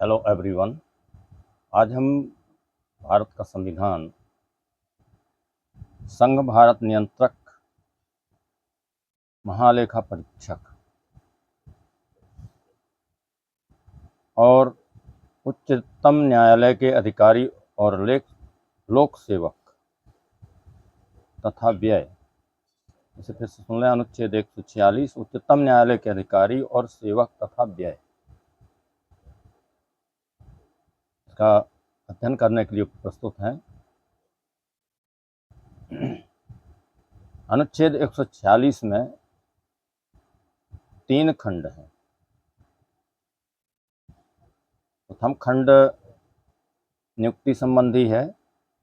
Hello everyone. आज हम भारत का संविधान, संघ भारत नियंत्रक, महालेखा परीक्षक और उच्चतम न्यायालय के अधिकारी और लोक सेवक तथा व्यय, इसे फिर से सुन लें। अनुच्छेद 146 उच्चतम न्यायालय के अधिकारी और सेवक तथा व्यय, इसका अध्ययन करने के लिए प्रस्तुत हैं। अनुच्छेद 146 में 3 खंड हैं। प्रथम खंड नियुक्ति संबंधी है,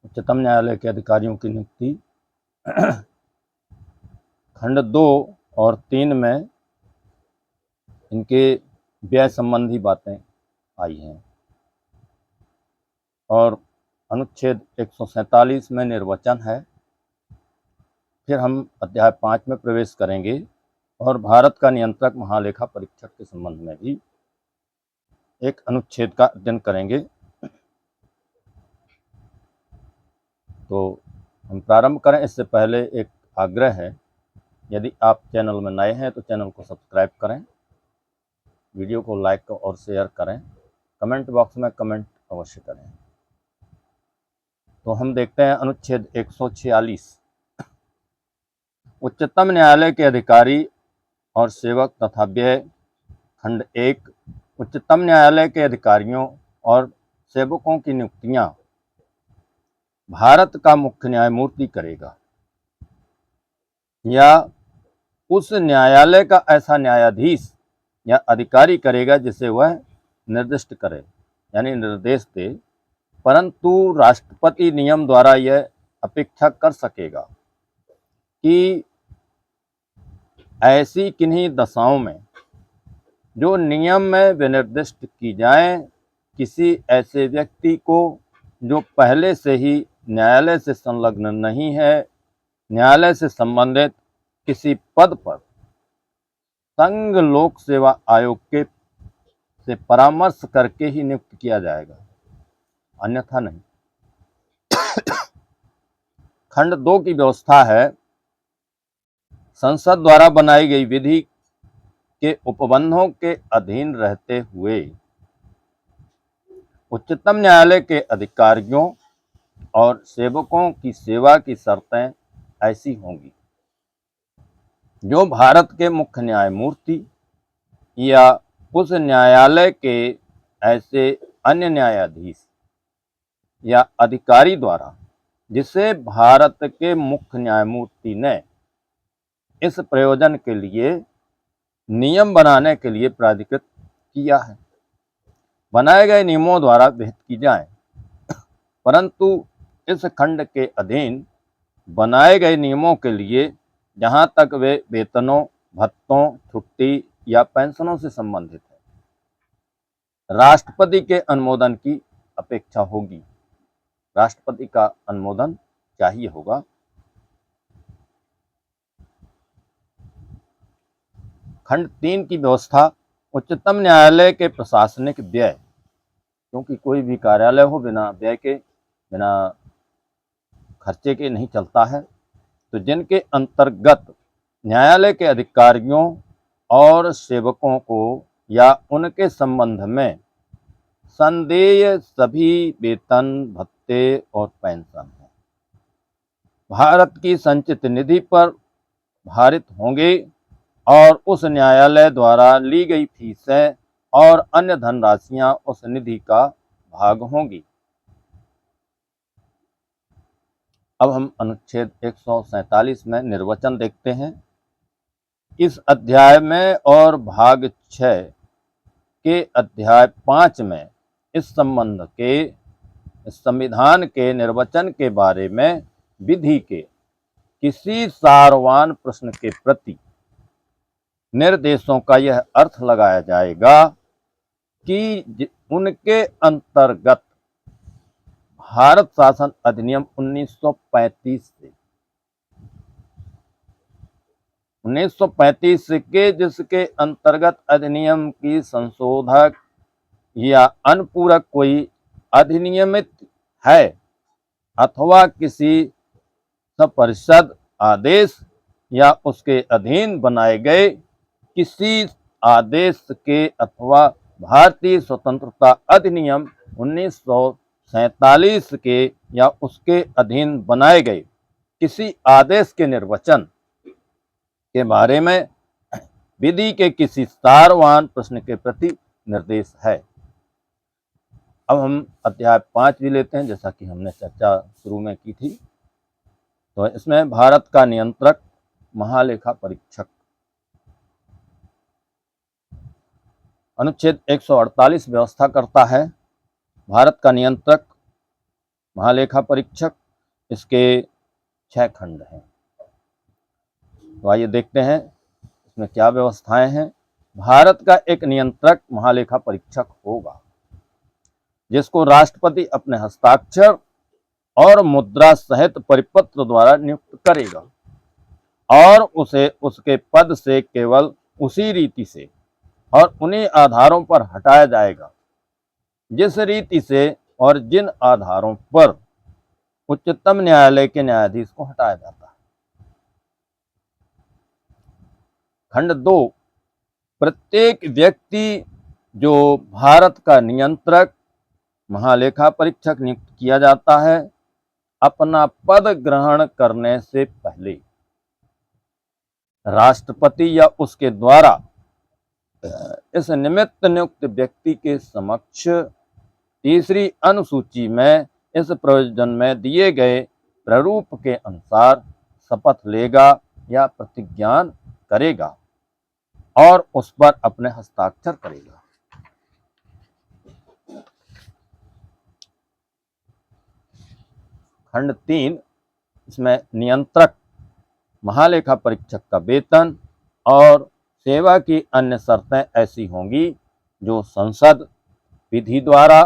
उच्चतम न्यायालय के अधिकारियों की नियुक्ति। खंड 2 और 3 में इनके व्यय संबंधी बातें आई हैं और अनुच्छेद 147 में निर्वचन है। फिर हम अध्याय 5 में प्रवेश करेंगे और भारत का नियंत्रक महालेखा परीक्षक के संबंध में भी एक अनुच्छेद का अध्ययन करेंगे। तो हम प्रारंभ करें इससे पहले एक आग्रह है, यदि आप चैनल में नए हैं तो चैनल को सब्सक्राइब करें, वीडियो को लाइक और शेयर करें, कमेंट बॉक्स में कमेंट अवश्य करें। तो हम देखते हैं अनुच्छेद 146 उच्चतम न्यायालय के अधिकारी और सेवक तथा व्यय। खंड 1 उच्चतम न्यायालय के अधिकारियों और सेवकों की नियुक्तियां भारत का मुख्य न्यायमूर्ति करेगा या उस न्यायालय का ऐसा न्यायाधीश या अधिकारी करेगा जिसे वह निर्दिष्ट करे, यानी निर्देश दे, परंतु राष्ट्रपति नियम द्वारा यह अपेक्षा कर सकेगा कि ऐसी किन्हीं दशाओं में जो नियम में विनिर्दिष्ट की जाए, किसी ऐसे व्यक्ति को जो पहले से ही न्यायालय से संलग्न नहीं है, न्यायालय से संबंधित किसी पद पर संघ लोक सेवा आयोग के से परामर्श करके ही नियुक्त किया जाएगा, अन्यथा नहीं। खंड 2 की व्यवस्था है, संसद द्वारा बनाई गई विधि के उपबंधों के अधीन रहते हुए उच्चतम न्यायालय के अधिकारियों और सेवकों की सेवा की शर्तें ऐसी होंगी जो भारत के मुख्य न्यायमूर्ति या उस न्यायालय के ऐसे अन्य न्यायाधीश या अधिकारी द्वारा जिसे भारत के मुख्य न्यायमूर्ति ने इस प्रयोजन के लिए नियम बनाने के लिए प्राधिकृत किया है, बनाए गए नियमों द्वारा विहित की जाए। परंतु इस खंड के अधीन बनाए गए नियमों के लिए जहां तक वे वेतनों, भत्तों, छुट्टी या पेंशनों से संबंधित है, राष्ट्रपति के अनुमोदन की अपेक्षा होगी, राष्ट्रपति का अनुमोदन चाहिए होगा। खंड 3 की व्यवस्था उच्चतम न्यायालय के प्रशासनिक व्यय, क्योंकि कोई भी कार्यालय हो बिना व्यय के, बिना खर्चे के नहीं चलता है, तो जिनके अंतर्गत न्यायालय के अधिकारियों और सेवकों को या उनके संबंध में संदेय सभी वेतन, भत्ते और पेंशन है, भारत की संचित निधि पर भारित होंगे और उस न्यायालय द्वारा ली गई फीसें और अन्य धनराशियां उस निधि का भाग होंगी। अब हम अनुच्छेद 147 में निर्वचन देखते हैं। इस अध्याय में और भाग 6 के अध्याय 5 में इस संबंध के संविधान के निर्वचन के बारे में विधि के किसी सारवान प्रश्न के प्रति निर्देशों का यह अर्थ लगाया जाएगा कि उनके अंतर्गत भारत शासन अधिनियम 1935 के जिसके अंतर्गत अधिनियम की संशोधक या अनुपूरक कोई अधिनियमित है अथवा किसी परिषद आदेश या उसके अधीन बनाए गए किसी आदेश के अथवा भारतीय स्वतंत्रता अधिनियम 1947 के या उसके अधीन बनाए गए किसी आदेश के निर्वचन के बारे में विधि के किसी सारवान प्रश्न के प्रति निर्देश है। अब हम अध्याय 5 भी लेते हैं, जैसा कि हमने चर्चा शुरू में की थी। तो इसमें भारत का नियंत्रक महालेखा परीक्षक, अनुच्छेद 148 व्यवस्था करता है भारत का नियंत्रक महालेखा परीक्षक। इसके 6 खंड हैं। तो आइए देखते हैं इसमें क्या व्यवस्थाएं हैं। भारत का एक नियंत्रक महालेखा परीक्षक होगा जिसको राष्ट्रपति अपने हस्ताक्षर और मुद्रा सहित परिपत्र द्वारा नियुक्त करेगा और उसे उसके पद से केवल उसी रीति से और उन्हीं आधारों पर हटाया जाएगा जिस रीति से और जिन आधारों पर उच्चतम न्यायालय के न्यायाधीश को हटाया जाता है। खंड 2, प्रत्येक व्यक्ति जो भारत का नियंत्रक महालेखा परीक्षक नियुक्त किया जाता है अपना पद ग्रहण करने से पहले राष्ट्रपति या उसके द्वारा इस निमित्त नियुक्त व्यक्ति के समक्ष तीसरी अनुसूची में इस प्रयोजन में दिए गए प्रारूप के अनुसार शपथ लेगा या प्रतिज्ञान करेगा और उस पर अपने हस्ताक्षर करेगा। खंड 3, इसमें नियंत्रक महालेखा परीक्षक का वेतन और सेवा की अन्य शर्तें ऐसी होंगी जो संसद विधि द्वारा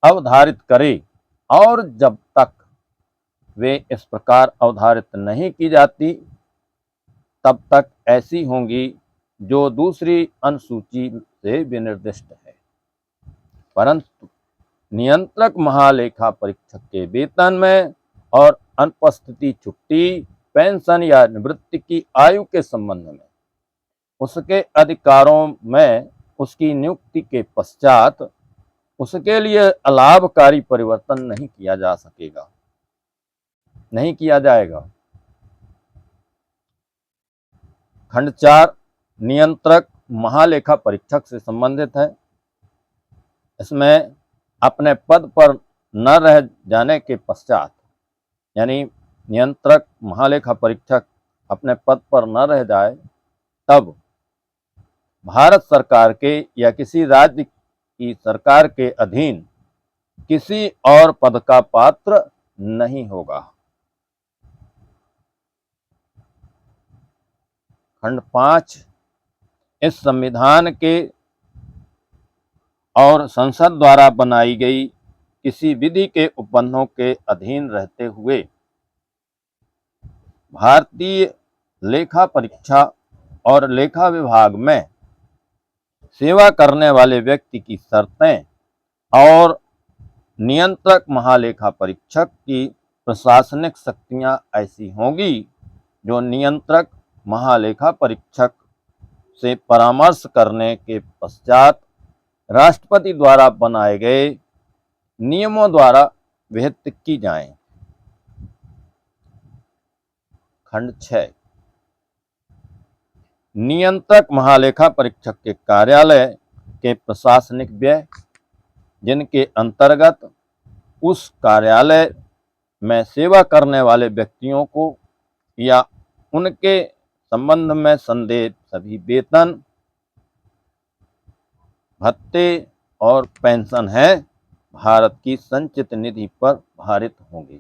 अवधारित करे और जब तक वे इस प्रकार अवधारित नहीं की जाती तब तक ऐसी होंगी जो दूसरी अनुसूची से विनिर्दिष्ट है। परंतु नियंत्रक महालेखा परीक्षक के वेतन में और अनुपस्थिति, छुट्टी, पेंशन या निवृत्ति की आयु के संबंध में उसके अधिकारों में उसकी नियुक्ति के पश्चात उसके लिए अलाभकारी परिवर्तन नहीं किया जाएगा। खंड 4, नियंत्रक महालेखा परीक्षक से संबंधित है। इसमें अपने पद पर न रह जाने के पश्चात, यानी नियंत्रक महालेखा परीक्षक अपने पद पर न रह जाए तब भारत सरकार के या किसी राज्य की सरकार के अधीन किसी और पद का पात्र नहीं होगा। खंड 5, इस संविधान के और संसद द्वारा बनाई गई किसी विधि के उपबंधों के अधीन रहते हुए भारतीय लेखा परीक्षा और लेखा विभाग में सेवा करने वाले व्यक्ति की शर्तें और नियंत्रक महालेखा परीक्षक की प्रशासनिक शक्तियां ऐसी होंगी जो नियंत्रक महालेखा परीक्षक से परामर्श करने के पश्चात राष्ट्रपति द्वारा बनाए गए नियमों द्वारा विहित की जाएं। खंड 6, नियंत्रक महालेखा परीक्षक के कार्यालय के प्रशासनिक व्यय जिनके अंतर्गत उस कार्यालय में सेवा करने वाले व्यक्तियों को या उनके संबंध में संदेह सभी वेतन, भत्ते और पेंशन है भारत की संचित निधि पर भारित होंगे।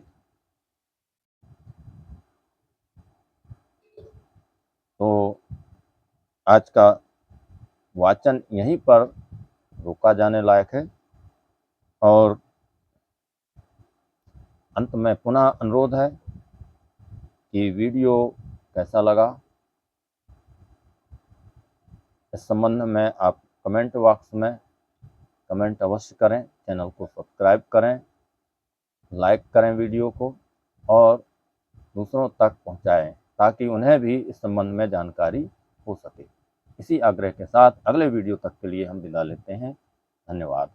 तो आज का वाचन यहीं पर रोका जाने लायक है और अंत में पुनः अनुरोध है कि वीडियो कैसा लगा इस संबंध में आप कमेंट बॉक्स में कमेंट अवश्य करें, चैनल को सब्सक्राइब करें, लाइक करें वीडियो को और दूसरों तक पहुंचाएं ताकि उन्हें भी इस संबंध में जानकारी हो सके। इसी आग्रह के साथ अगले वीडियो तक के लिए हम विदा लेते हैं। धन्यवाद।